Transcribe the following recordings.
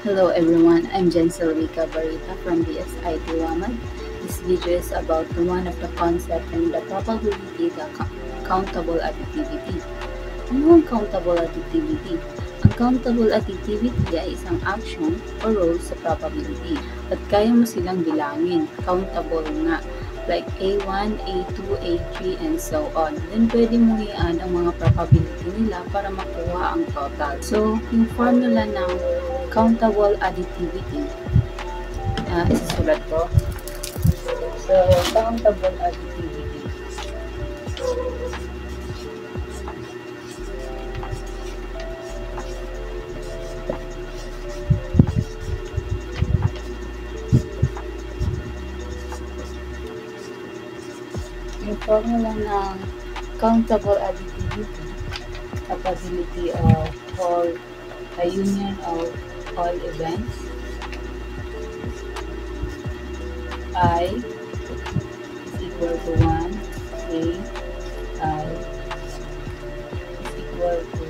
Hello everyone, I'm Jen Silvica Barita from DSIT WAMAD. This video is about one of the concept and the probability the countable additivity. Ano ang countable additivity? Ang countable additivity ay isang action o role sa probability at kaya mo silang bilangin, countable nga, like A1, A2, A3, and so on. Then pwede mo i-add ang mga probability nila para makuha ang total. So, yung formula ng countable additivity, isusulat ko. So, countable additivity. Yung formula ng countable additivity, probability of all a union of all events, I is equal to 1, A, I is equal to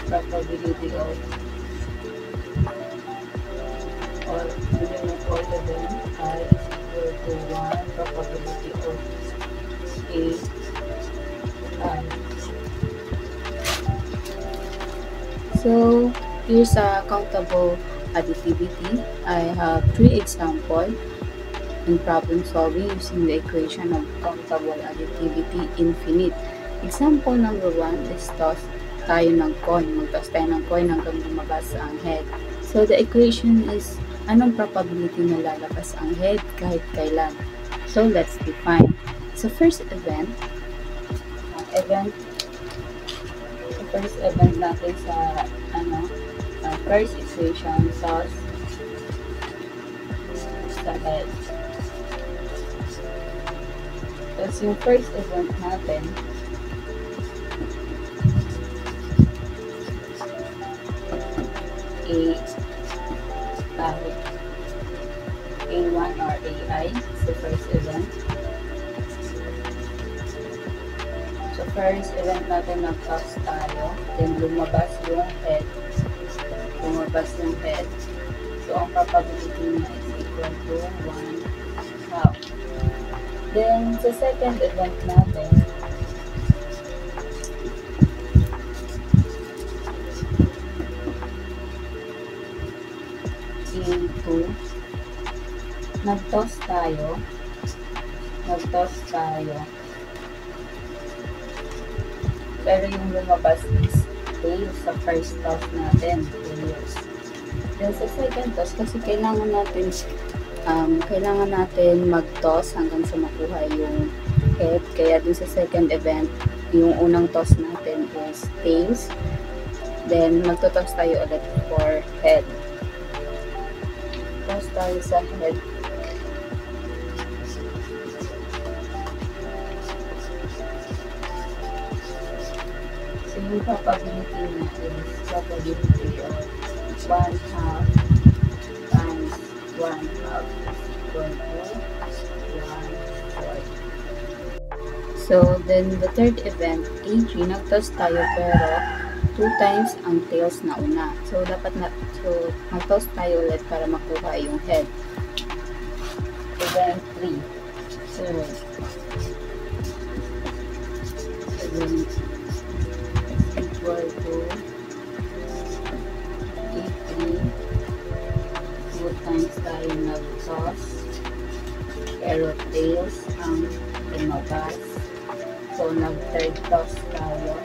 probability of all union of all events, I is equal to 1 probability of A, I. So, here's a countable additivity. I have 3 examples in problem solving using the equation of countable additivity infinite. Example number 1 is toss tayo ng coin. Mag-toss tayo ng coin hanggang lumabas ang head. So, the equation is anong probability na lalabas ang head kahit kailan. So, let's define. So, first event natin sa first equation, toss sa head. Tapos yung first event natin, A1 or AI is the first event. So, first event natin, nag-toss tayo. Then, lumabas yung head. So, ang probability niya is equal to 1/2. Then, sa second event natin, A2, nag-toss tayo. Pero yung lumabas is tails sa first toss natin, tails. Then sa second toss, kasi kailangan natin mag-toss hanggang sa makuha yung head. Kaya dun sa second event, yung unang toss natin is tails. Then magto-toss tayo ulit for head. Toss tayo sa head. So, yung probability niya is probability of 1/2 times 1/2 equal to 1/4. So, then the third event, A3, nag-toss tayo pero 2 times ang tails na una. So, mag-toss tayo ulit para makuha yung head. Event 3. So, event equal to A3, 2 times tayo nag-toss pero tails ang lumabas. So, nag-third toss tayo.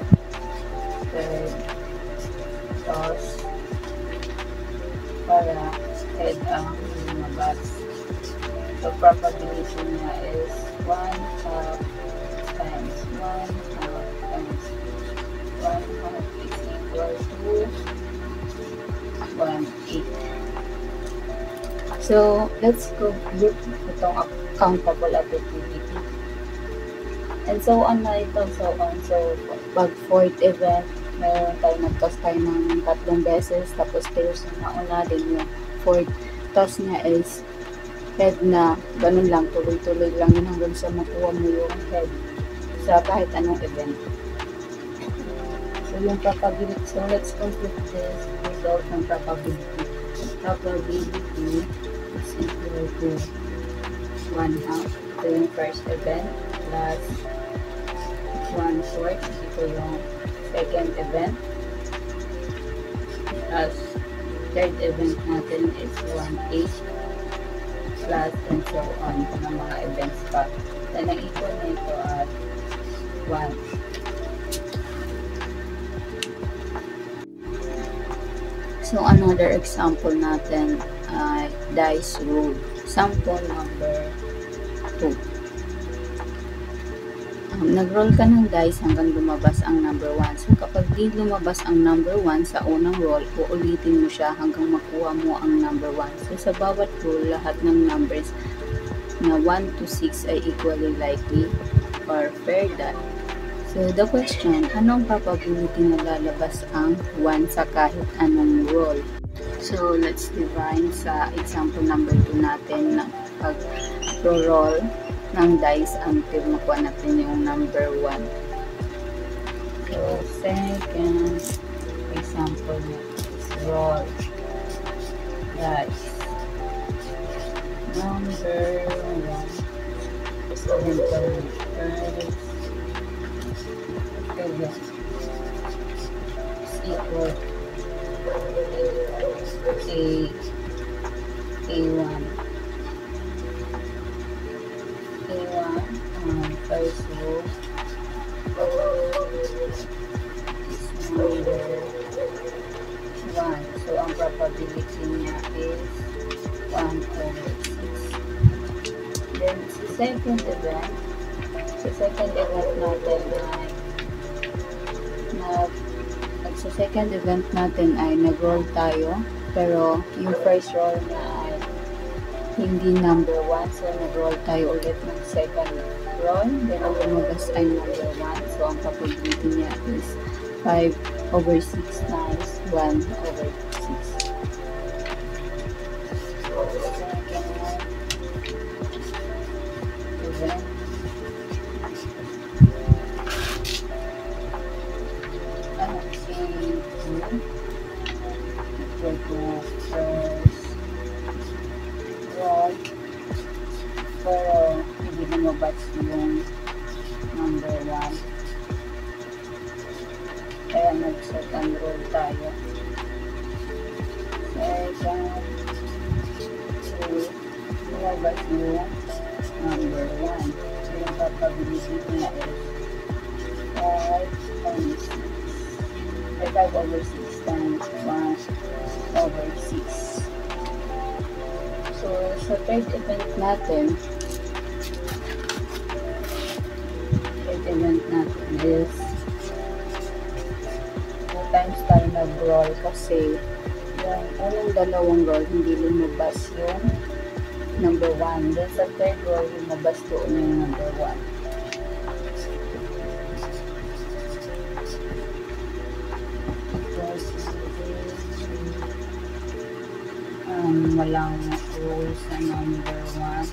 Third toss para head ang lumabas. So, probability niya is 1/2 times 1/2 times 1/2 is equal to 1/8. So, let's go group itong countable additivity. And so on na ito, so on. So, pag fourth event, meron tayo nag-toss tayo ng 3 beses, tapos tails na una, din yung fourth toss niya is head na, ganun lang, tuloy-tuloy lang yun hanggang sa makuha mo yung head sa kahit anong event. So, yung probability, so let's compute this result ng probability. Probability is equal to 1/2. Ito yung first event plus 1/4. Ito yung second event plus third event natin is 1/8 plus and so on ng mga events pa. Then ang equal nito at 1. So another example natin ay dice rule. Sample number 2. Nag-roll ka ng dice hanggang lumabas ang number 1. So kapag di lumabas ang number 1 sa unang roll, uulitin mo siya hanggang makuha mo ang number 1. So sa bawat roll, lahat ng numbers na 1 to 6 ay equally likely or fair die. So the question, anong probability na lalabas ang 1 sa kahit anong roll? So let's divine sa example number 2 natin na pag-roll ng dice until makuha natin yung number 1. So, second example is roll dice. Number 1 is equal A1. First row is number 1. So, ang probability niya is 1/6. Then, sa second event natin ay nag-roll tayo, pero yung first roll na ay hindi number 1. So, nag-roll tayo ulit ng second roll. Then, ang lumabas ay number 1. So, ang probability niya is 5/6 times 1/6. So, second event. Pero hindi lumabas yung number 1. Kaya nag-second roll tayo. Second roll, lumabas yung number 1. So yung probability niya is 5/6 times 1/6. So, sa third event natin is 2 times tayo nag-roll kasi yung unang dalawang roll hindi lumabas yung number 1. Then sa third roll, lumabas doon yung number 1. Walang roll sa number 1.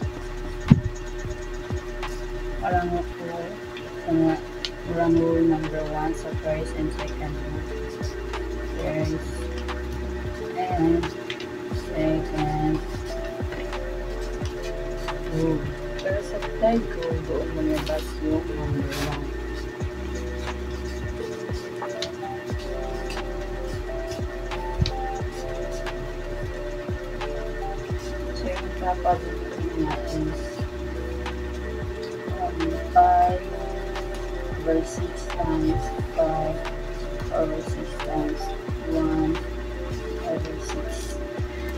Walang roll number 1 sa first and second roll. First and second roll. Pero sa third roll, doon lumabas yung number 1. Probability niya is 5/6 times 5/6 times 1/6.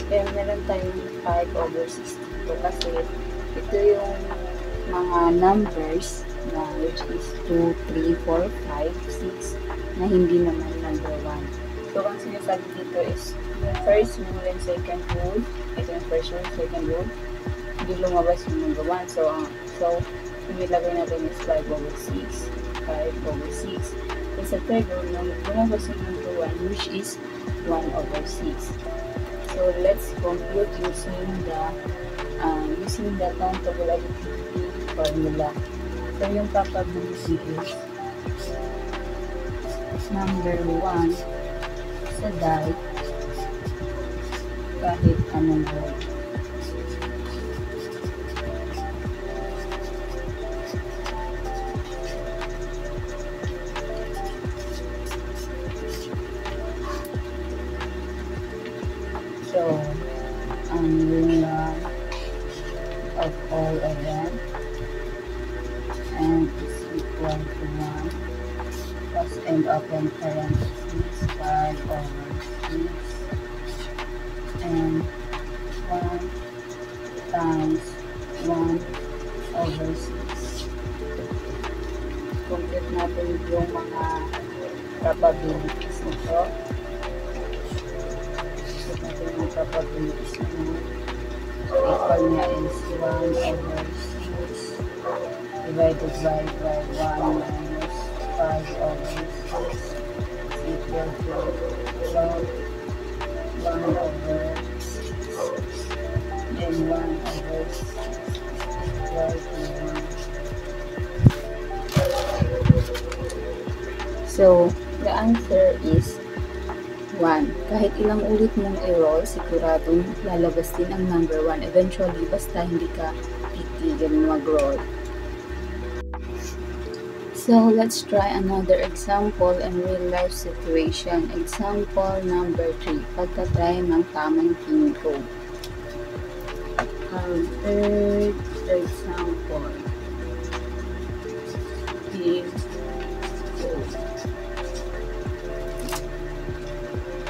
Kaya meron tayong 5/6 dito kasi ito yung mga numbers na which is 2, 3, 4, 5, 6 na hindi naman number 1. So, ang sinasabi dito is yung first rule and second rule, ito yung first rule, second rule, hindi lumabas yung number 1. So, yung ilagay natin is 5/6, 5/6. And sa third rule, lumabas yung number 1, which is 1/6. So, let's compute using the countable additivity formula. So, yung probability is number 1 sa die kahit anong roll. So, ang rule of all of them and is equal to 1 plus and open parentheses 5 over 6 and 1 times 1 over 6. Complete natin yung mga probabilities nito. Probabilities naman. So, equal niya is 1 over 6 divided by 1 minus 5 over 6 is equal to 1 over 6 and 1 over 6 is equal to 1. So, the answer is 1. Kahit ilang ulit mong i-roll, siguradong lalabas din ang number 1 eventually basta hindi ka titigil mag-roll. So, let's try another example in real-life situation. Example number 3. Pagka-try ng tamang pin code. Our third example is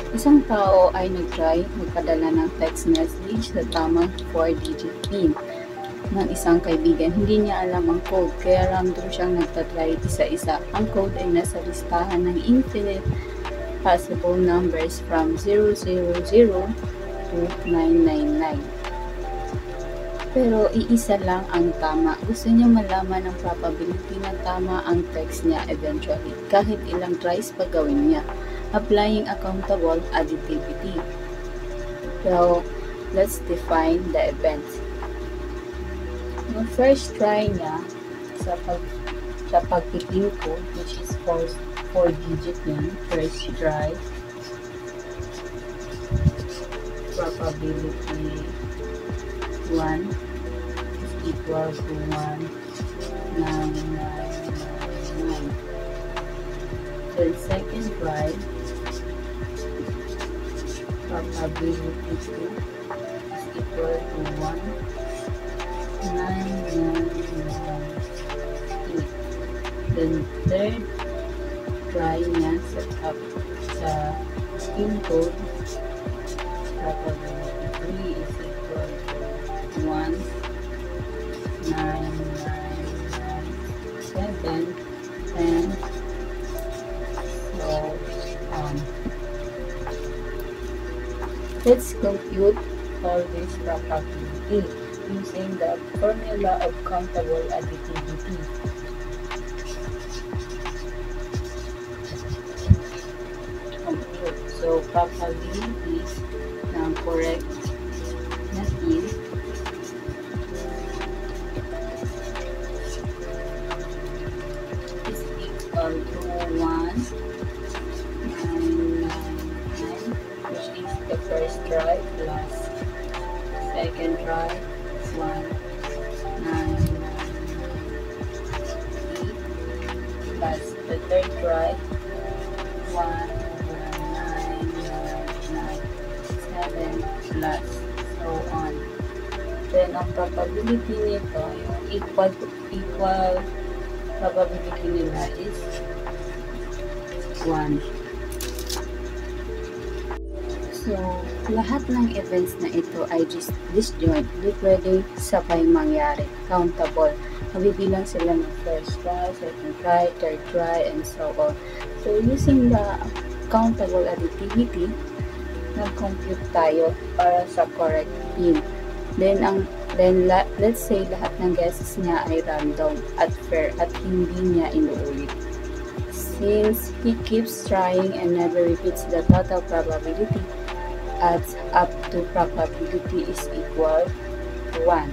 isang tao ay nag-try magpadala ng text message sa tamang 4-digit PIN ng isang kaibigan. Hindi niya alam ang code, kaya random siyang nagtatry isa-isa. Ang code ay nasa listahan ng infinite possible numbers from 000 to 999. Pero iisa lang ang tama. Gusto niya malaman ang probability na tama ang text niya eventually, kahit ilang tries pa gawin niya. Applying accountable additivity. So, let's define the events. Yung first try niya sa pagpipin ko, which is 4-digit yan, first try, probability 1 is equal to 1,999. Then second try, probability 2 is equal to 1,998. Then third try niya sa pin code, probability 3 is equal to 1,997 and so on. Let's compute all this probability using the formula of countable additivity. Compute. So, probabilities ng correct na PIN is equal to 1,999, which is the first try plus second try, 1,998 plus the third try, 1,997 plus so on. Then, ang probability nito, yung equal probability nila is 1. So, lahat ng events na ito ay disjoint. Hindi pwedeng sabay mangyari. Countable. Mabibilang sila ng first try, second try, third try, and so on. So, using the countable additivity, nag-compute tayo para sa correct PIN. Then, let's say lahat ng guesses niya ay random at fair at hindi niya inuulit. Since he keeps trying and never repeats, the total probability adds up to probability is equal to 1.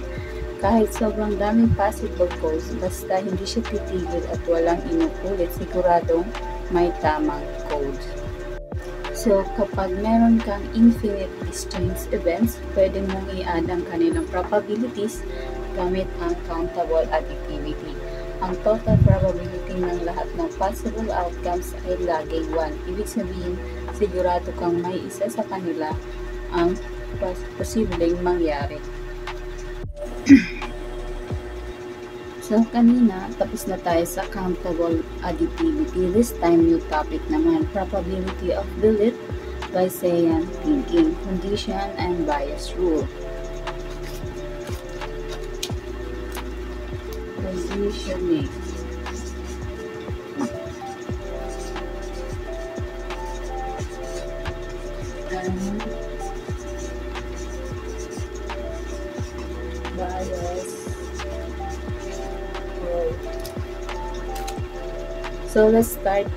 Kahit sobrang daming possible codes, basta hindi siya titigil at walang inuulit, siguradong may tamang code. So, kapag meron kang infinite disjoint events, pwede mong i-add ang kanilang probabilities gamit ang countable additivity. Ang total probability ng lahat ng possible outcomes ay laging 1. Ibig sabihin, sigurado kang may isa sa kanila ang posibleng mangyari. So, kanina, tapos na tayo sa countable additivity. This time, new topic naman, probability of delete, Bayesian thinking, condition, and bias rule. Conditioning. And bias. So let's start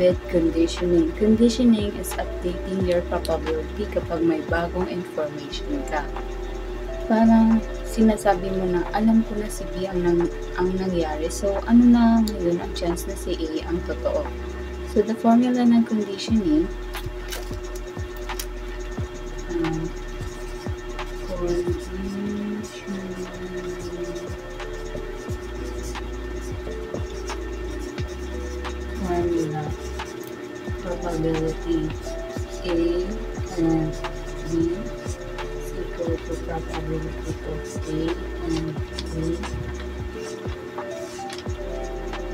with conditioning. Conditioning is updating your probability kapag may bagong information ka. Parang sinasabi mo na, alam ko na si B ang nangyari. So, ano na ngayon ang chance na si A ang totoo? So, the formula ng conditioning, formula, probability A and B is equal to probability of A and B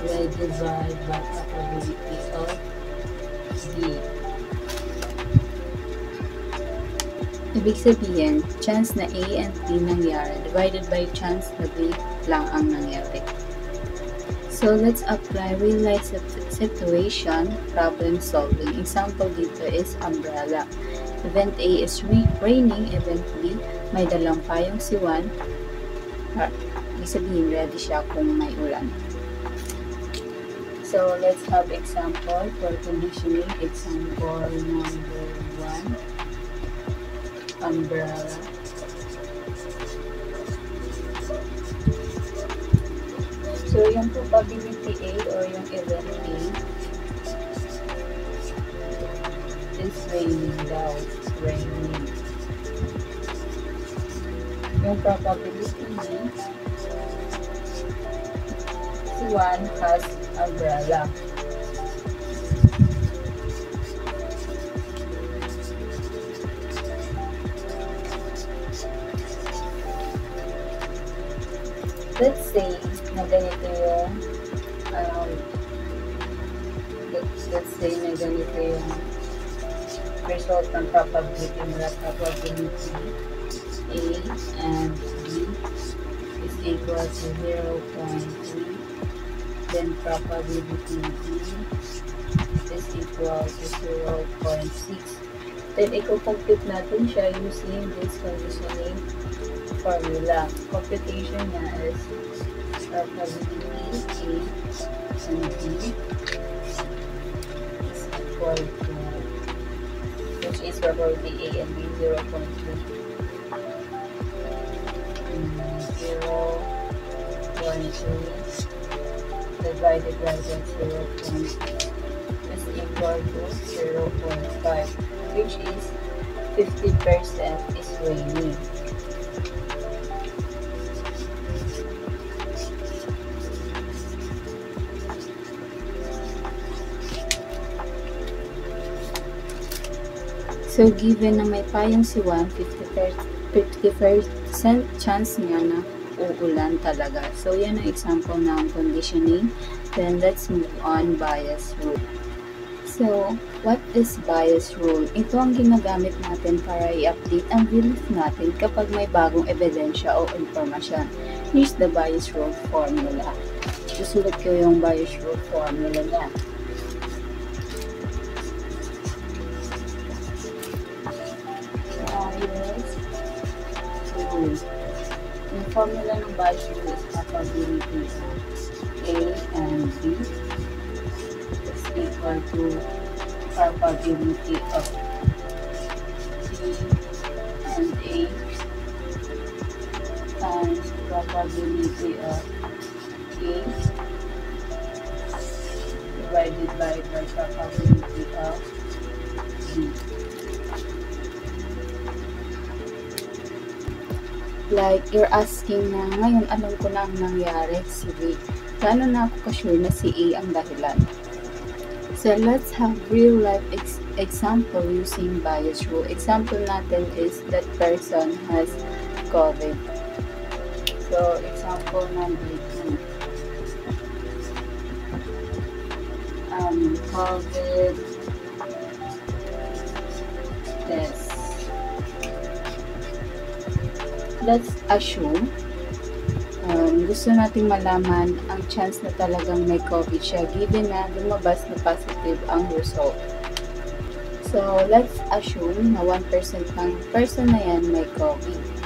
divided by probability of B. Ibig sabihin, chance na A and B nangyari divided by chance na B lang ang nangyari. So, let's apply real-life situation problem solving. Example dito is umbrella. Event A is raining, event B, may dalang payong si Juan. Ibig sabihin, ready siya kung may ulan. So, let's have example for conditioning. Example number 1, umbrella. So, yung probability A or yung event A is raining daw. Raining. Yung probability B, si Juan has umbrella. Let's say na ganito yung result ng probability mula probability A and B is equal to 0.3, then probability B is equal to 0.6. Then i-compute natin siya using this conditioning formula. Computation niya is probability A and B is equal to, which is probability A and B 0.3 divided by 0.6 is equal to 0.5, which is 50% is raining. So, given na may payong si Juan, 50% chance niya na uulan talaga. So, yan ang example ng conditioning. Then, let's move on, bias rule. So, what is bias rule? Ito ang ginagamit natin para i-update ang belief natin kapag may bagong ebidensya o informasyon. Here's the bias rule formula. Susulat ko yung bias rule formula niya. Yung formula ng bias rule is probability A and B is equal to probability of C and A times probability of A divided by the probability of B. Like, you're asking na, ngayon alam ko na ang nangyari si B. Paano na ako ka-sure na si A ang dahilan? So, let's have real-life example using bias rule. Example natin is that person has COVID. So, example number 2. COVID test. Let's assume gusto nating malaman ang chance na talagang may COVID siya given na lumabas na positive ang result. So, let's assume na 1% ng person na yan may COVID.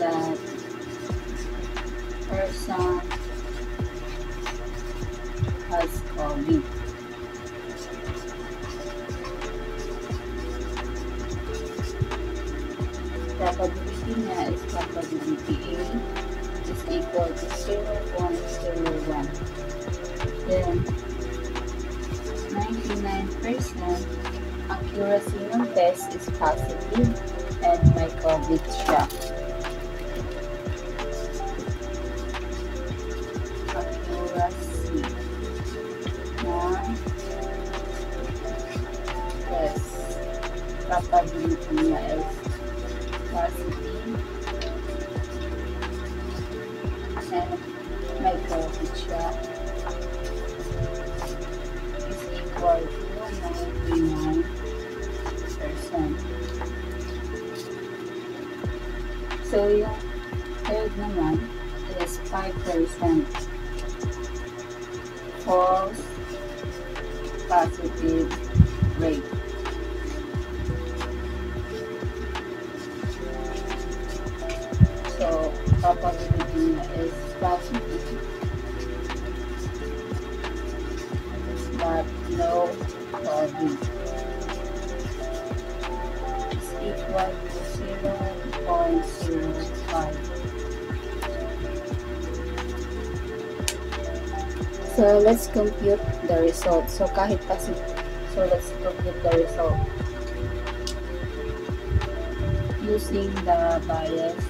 That person has COVID. Probability niya is probability A is equal to 0.01. Then, 99% accuracy ng test is positive and may COVID siya. Accuracy ng test. Probability niya is positive and may COVID siya is equal to 99%. So, yung third naman is 5% false positive rate. So, probability niya is positive but no COVID. Is equal to 0.05. So, let's compute the result. So, kahit positive. So, let's compute the result using the bias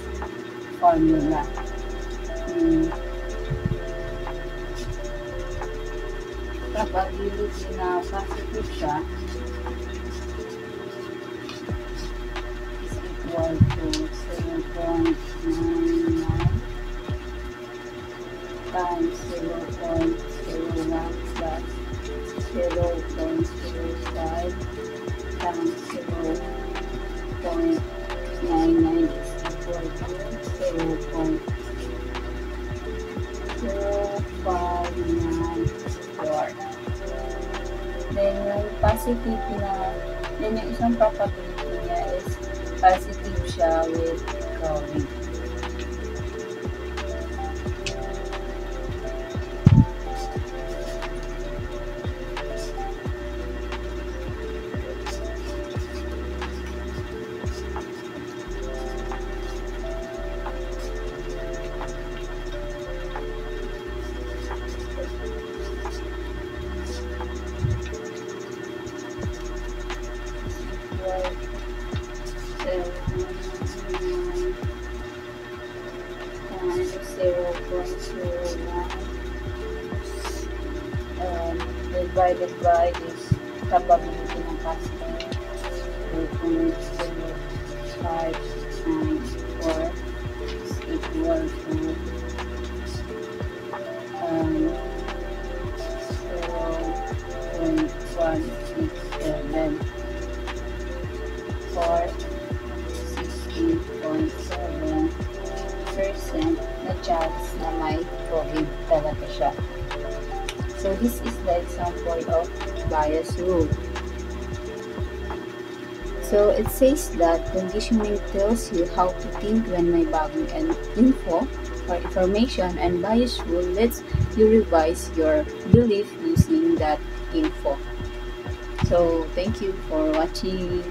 formula. Probability na positive siya is equal to 0.99 times 0.01 plus 0.05 times 0.99 is equal to 0.0594. Then, yung positive na, then yung isang probability niya is positive siya with COVID. Divided by this probability ng positive 0.0594 is equal to 0.167 for 16.7% na chance na may COVID talaga siya. So, this is the example of bias rule. So, it says that conditioning tells you how to think when may bagong info or information, and bias rule lets you revise your belief using that info. So, thank you for watching.